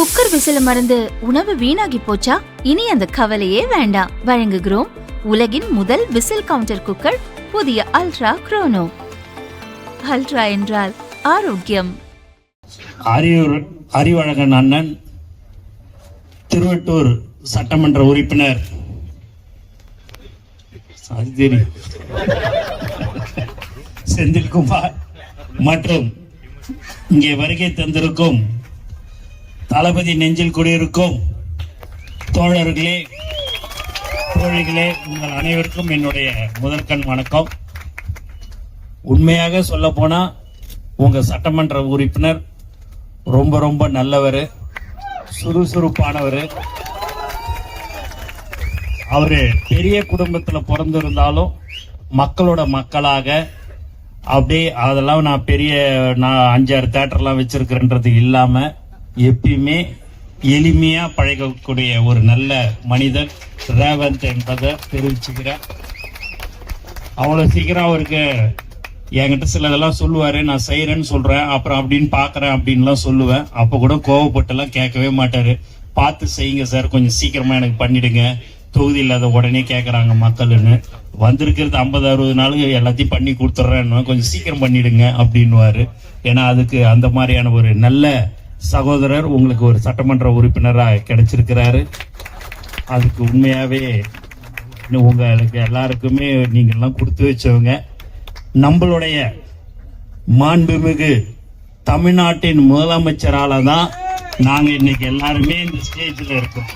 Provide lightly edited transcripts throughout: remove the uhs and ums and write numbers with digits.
Cooker விசில மறந்து உணவு வீணாகி போச்சா? இனி அந்த கவலையே வேண்டாம். வழங்குகிறோம் உலகின் முதல் விசில் கவுண்டர் குக்கர், புதிய அல்ட்ரா குரோனோ. அல்ட்ரா என்றால் ஆரோக்கியம். அறிவழகன் அண்ணன், திருவட்டூர் சட்டமன்ற உறுப்பினர் செந்தில்குமார் மற்றும் இங்கே வருகை தந்திருக்கும் தளபதி நெஞ்சில் குடியிருக்கும் தோழர்களே, தோழிகளே, உங்கள் அனைவருக்கும் என்னுடைய முதற்கண் வணக்கம். உண்மையாக சொல்ல போனா உங்க சட்டமன்ற உறுப்பினர் ரொம்ப ரொம்ப நல்லவர், சுறுசுறுப்பானவர். அவரு பெரிய குடும்பத்துல பிறந்திருந்தாலும் மக்களோட மக்களாக அப்படியே அதெல்லாம் நான் 5-6 தியேட்டர்லாம் வச்சிருக்கிறேன்றது இல்லாம எப்பயுமே எளிமையா பழகக்கூடிய ஒரு நல்ல மனிதர் ரேவந்த் என்பதை தெரிவிச்சுக்கிறேன். அவ்வளவு சீக்கிரம் அவருக்கு என்கிட்ட சிலதெல்லாம் சொல்லுவாரு, நான் செய்யறேன்னு சொல்றேன், அப்புறம் அப்படின்னு பாக்குறேன் அப்படின்லாம் சொல்லுவேன். அப்ப கூட கோவப்பட்டு எல்லாம் கேட்கவே மாட்டாரு. பார்த்து செய்யுங்க சார், கொஞ்சம் சீக்கிரமா எனக்கு பண்ணிடுங்க, தொகுதி இல்லாத உடனே கேட்கறாங்க மக்கள்னு. வந்திருக்கிறது 50-60 நாளுக்கு எல்லாத்தையும் பண்ணி கொடுத்துட்றேன்னு, கொஞ்சம் சீக்கிரம் பண்ணிடுங்க அப்படின்னுவாரு. ஏன்னா அதுக்கு அந்த மாதிரியான ஒரு நல்ல சகோதரர் உங்களுக்கு ஒரு சட்டமன்ற உறுப்பினராக கிடைச்சிருக்கிறாரு. அதுக்கு உண்மையாவே உங்களுக்கு எல்லாருக்குமே நீங்க எல்லாம் கொடுத்து வச்சவங்க. நம்மளுடைய மாண்புமிகு தமிழ்நாட்டின் முதலமைச்சரால தான் நாங்க இன்னைக்கு எல்லாருமே இந்த ஸ்டேஜ்ல இருக்கோம்.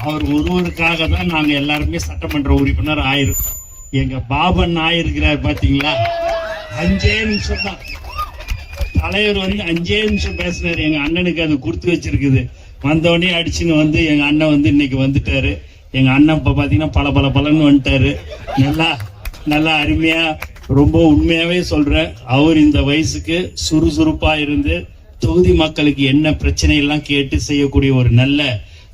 அவர் ஒருவருக்காக தான் நாங்க எல்லாருமே சட்டமன்ற உறுப்பினர் ஆயிருக்கோம். எங்க பாபன் ஆயிருக்கிறார் பாத்தீங்களா, 5 நிமிஷம் தான் தலைவர் 5 நிமிஷம் பேசினாரு. எங்க அண்ணனுக்கு அது கொடுத்து வச்சிருக்குது. வந்தோடனே அடிச்சுன்னு எங்க அண்ணன் இன்னைக்கு வந்துட்டாரு. எங்க அண்ணன் இப்ப பாத்தீங்கன்னா பலன்னு வந்துட்டாரு. நல்லா அருமையா, ரொம்ப உண்மையாவே சொல்றேன், அவர் இந்த வயசுக்கு சுறுசுறுப்பா இருந்து தொகுதி மக்களுக்கு என்ன பிரச்சனை எல்லாம் கேட்டு செய்யக்கூடிய ஒரு நல்ல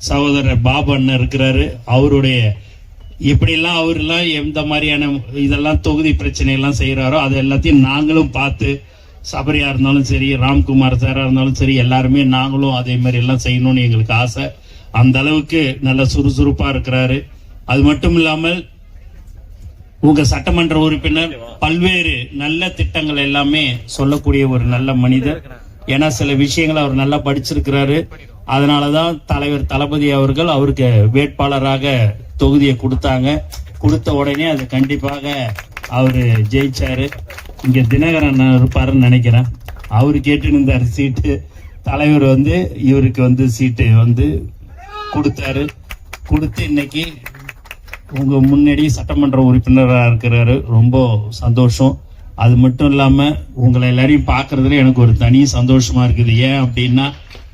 சகோதரர் பாபு அண்ணன் இருக்கிறாரு. அவருடைய எப்படிலாம் அவரெல்லாம் எந்த மாதிரியான இதெல்லாம் தொகுதி பிரச்சனை எல்லாம் செய்யறாரோ அது எல்லாத்தையும் நாங்களும் பார்த்து, சபரியா இருந்தாலும் சரி, ராம்குமார் சாரா இருந்தாலும் சரி, எல்லாருமே நாங்களும் அதே மாதிரி எல்லாம் செய்யணும்னு எங்களுக்கு ஆசை. அந்த அளவுக்கு நல்ல சுறுசுறுப்பா இருக்கிறாரு. அது மட்டும் இல்லாமல் உங்க சட்டமன்ற உறுப்பினர் பல்வேறு நல்ல திட்டங்கள் எல்லாமே சொல்லக்கூடிய ஒரு நல்ல மனிதர். ஏன்னா சில விஷயங்களை அவர் நல்லா படிச்சிருக்கிறாரு. அதனாலதான் தலைவர் தளபதி அவர்கள் அவருக்கு வேட்பாளராக தொகுதியை கொடுத்தாங்க. கொடுத்த உடனே அது கண்டிப்பாக அவரு ஜெயிச்சாரு. இங்க தினகரன் இருப்பாருன்னு நினைக்கிறேன், அவரு கேட்டு இருந்தாரு சீட்டு. தலைவர் இவருக்கு சீட்டு கொடுத்தாரு. கொடுத்து இன்னைக்கு உங்க முன்னாடி சட்டமன்ற உறுப்பினராக இருக்கிறாரு. ரொம்ப சந்தோஷம். அது மட்டும் இல்லாம உங்களை எல்லாரையும் பாக்குறதுல எனக்கு ஒரு தனி சந்தோஷமா இருக்குது. ஏன் அப்படின்னா,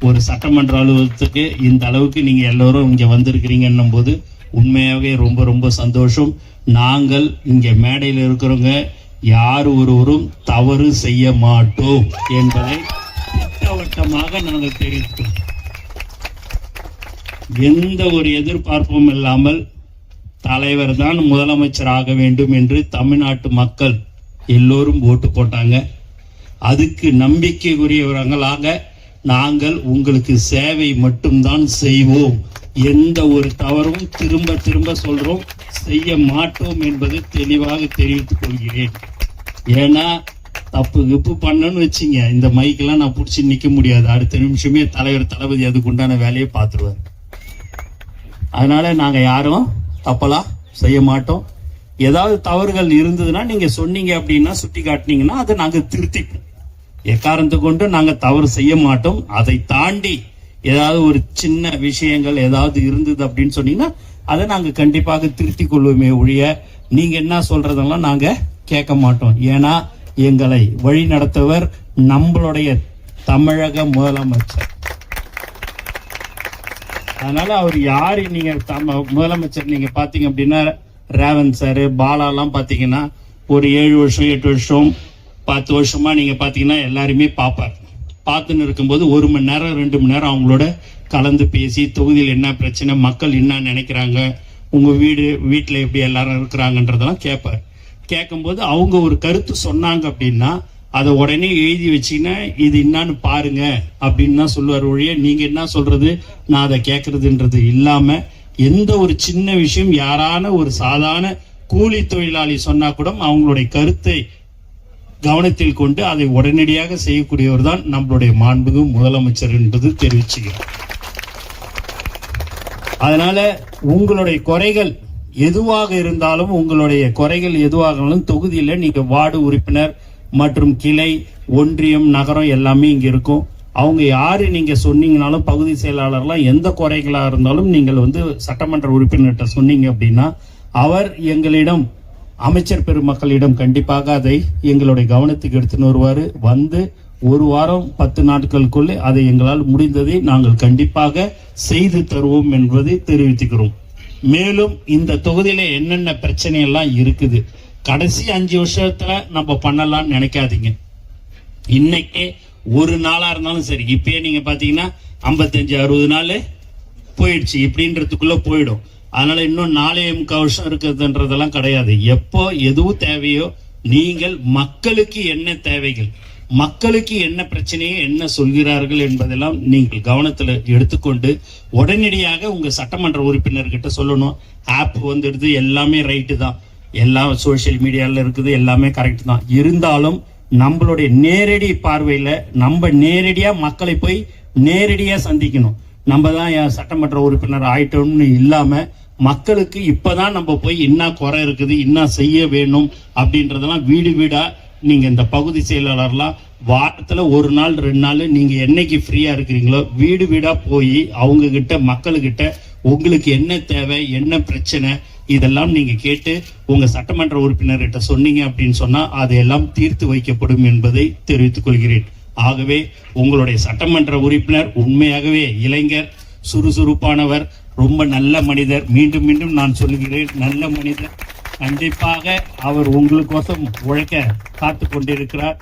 ஒரு சட்டமன்ற அலுவலகத்துக்கு இந்த அளவுக்கு நீங்க எல்லாரும் இங்க வந்திருக்கிறீங்கன்னும் போது உண்மையாவே ரொம்ப ரொம்ப சந்தோஷம். நாங்கள் இங்க மேடையில் இருக்கிறவங்க யார் ஒருவரும் தவறு செய்ய மாட்டோம் என்பதை திட்டவட்டமாக நாங்கள் தெரிவித்தோம். எந்த ஒரு எதிர்பார்ப்பும் இல்லாமல் தலைவர் தான் முதலமைச்சர் ஆக வேண்டும் என்று தமிழ்நாட்டு மக்கள் எல்லோரும் ஓட்டு போட்டாங்க. அதுக்கு நம்பிக்கைக்குரியவர்களாக நாங்கள் உங்களுக்கு சேவை மட்டும்தான் செய்வோம், எந்த ஒரு தவறும் திரும்ப சொல்றோம் செய்ய மாட்டோம் என்பது தெளிவாக தெரிவித்துக் கொள்கிறேன். ஏன்னா தப்பு பண்ணணும்னு வச்சுங்க, இந்த மைக்கெல்லாம் நான் பிடிச்சி நிக்க முடியாது. அடுத்த நிமிஷமே தலைவர் தளபதி அதுக்கு உண்டான வேலையை பார்த்துருவார். அதனால நாங்க யாரும் தப்பெல்லாம் செய்ய மாட்டோம். ஏதாவது தவறுகள் இருந்ததுன்னா நீங்க சொன்னீங்க அப்படின்னா, சுட்டி காட்டினீங்கன்னா அதை நாங்க திருத்திப்போம். எக்காரணத்தை கொண்டு நாங்க தவறு செய்ய மாட்டோம். அதை தாண்டி ஏதாவது ஒரு சின்ன விஷயங்கள் ஏதாவது இருந்தது அப்படின்னு சொன்னீங்கன்னா அதை நாங்க கண்டிப்பாக திருத்தி கொள்வோமே ஒழிய நீங்க என்ன சொல்றதெல்லாம் நாங்க கேட்க மாட்டோம். ஏன்னா எங்களை வழி நடத்தவர் நம்மளுடைய தமிழக முதலமைச்சர். அதனால அவர் யாரு, நீங்க முதலமைச்சர் நீங்க பாத்தீங்க அப்படின்னா ரேவந்த் சாரு, பாலாலாம் பாத்தீங்கன்னா ஒரு 7 வருஷம் 8 வருஷம் 10 வருஷமா நீங்க பாத்தீங்கன்னா எல்லாருமே பார்ப்பார். பார்த்துன்னு இருக்கும்போது 1 மணி நேரம் 2 மணி நேரம் அவங்களோட கலந்து பேசி தொகுதியில் என்ன பிரச்சனை, மக்கள் என்ன நினைக்கிறாங்க, உங்க வீட்டுல எப்படி எல்லாரும் இருக்கிறாங்கன்றதெல்லாம் கேட்பார். கேட்கும்போது அவங்க ஒரு கருத்து சொன்னாங்க அப்படின்னா அதை உடனே எழுதி வச்சீங்கன்னா இது என்னான்னு பாருங்க அப்படின்னு தான் சொல்லுவார் ஒழிய நீங்க என்ன சொல்றது நான் அதை கேட்கறதுன்றது இல்லாம எந்த ஒரு சின்ன விஷயம் யாரான ஒரு சாதாரண கூலி தொழிலாளி சொன்னா கூட அவங்களுடைய கருத்தை கவனத்தில் கொண்டு அதை உடனடியாக செய்யக்கூடியவர் தான் நம்மளுடைய மாண்புமிகு முதலமைச்சர் என்பது தெரிவிச்சுக்கிறோம். அதனால உங்களுடைய குறைகள் எதுவாக இருந்தாலும் தொகுதியில நீங்க வார்டு உறுப்பினர் மற்றும் கிளை ஒன்றியம் நகரம் எல்லாமே இங்க இருக்கும். அவங்க யாரு நீங்க சொன்னீங்கனாலும் பகுதி செயலாளர்லாம் எந்த குறைகளா இருந்தாலும் நீங்கள் சட்டமன்ற உறுப்பினர்கிட்ட சொன்னீங்க அப்படின்னா அவர் எங்களிடம் அமைச்சர் பெருமக்களிடம் கண்டிப்பாக அதை எங்களுடைய கவனத்துக்கு எடுத்துன்னு வருவாரு. ஒரு வாரம் 10 நாட்களுக்குள்ளே அதை எங்களால் முடிந்ததை நாங்கள் கண்டிப்பாக செய்து தருவோம் என்பதை தெரிவித்துக்கிறோம். மேலும் இந்த தொகுதியில என்னென்ன பிரச்சனை எல்லாம் இருக்குது கடைசி 5 வருஷத்துல நம்ம பண்ணலாம்னு நினைக்காதீங்க. இன்னைக்கே ஒரு நாளா இருந்தாலும் சரி, இப்பயே நீங்க பாத்தீங்கன்னா 55-60 நாள் போயிடுச்சு, இப்படின்றதுக்குள்ள போயிடும். அதனால இன்னும் 4.25 வருஷம் இருக்குதுன்றதெல்லாம் கிடையாது. எப்போ எதுவும் தேவையோ நீங்கள் மக்களுக்கு என்ன தேவைகள், மக்களுக்கு என்ன பிரச்சனையை என்ன சொல்கிறார்கள் என்பதெல்லாம் நீங்கள் கவனத்தில் எடுத்துக்கொண்டு உடனடியாக உங்க சட்டமன்ற உறுப்பினர்கிட்ட சொல்லணும். ஆப் வந்துடுது, எல்லாமே ரைட்டு தான், எல்லாம் சோசியல் மீடியால இருக்குது, எல்லாமே கரெக்ட் தான். இருந்தாலும் நம்மளுடைய நேரடி பார்வையில நம்ம நேரடியா மக்களை போய் நேரடியா சந்திக்கணும். நம்ம தான் சட்டமன்ற உறுப்பினர் ஆயிட்டோம்னு இல்லாம மக்களுக்கு இப்பதான் நம்ம போய் என்ன குறை இருக்குது, என்ன செய்ய வேணும் அப்படின்றதெல்லாம் வீடு வீடா நீங்க இந்த பகுதி செயலாளர்லாம் வாரத்துல 1 நாள் 2 நாள் நீங்க என்னைக்கு ஃப்ரீயா இருக்கிறீங்களோ வீடு வீடா போய் அவங்க கிட்ட மக்களுக்கிட்ட உங்களுக்கு என்ன தேவை என்ன பிரச்சனை இதெல்லாம் நீங்க கேட்டு உங்க சட்டமன்ற உறுப்பினர்கிட்ட சொன்னீங்க அப்படின்னு சொன்னா அதையெல்லாம் தீர்த்து வைக்கப்படும் என்பதை தெரிவித்துக் கொள்கிறேன். ஆகவே உங்களுடைய சட்டமன்ற உறுப்பினர் உண்மையாகவே இளைஞர், சுறுசுறுப்பானவர், ரொம்ப நல்ல மனிதர். மீண்டும் மீண்டும் நான் சொல்கிறேன், நல்ல மனிதர். கண்டிப்பாக அவர் உங்களுக்கோசம் உழைக்க காத்து கொண்டிருக்கிறார்.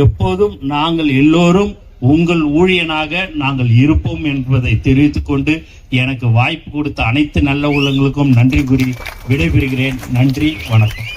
எப்போதும் நாங்கள் எல்லோரும் உங்கள் ஊழியனாக நாங்கள் இருப்போம் என்பதை தெரிவித்துக் கொண்டு எனக்கு வாய்ப்பு கொடுத்த அனைத்து நல்ல உள்ளங்களுக்கும் நன்றி கூறி விடைபெறுகிறேன். நன்றி, வணக்கம்.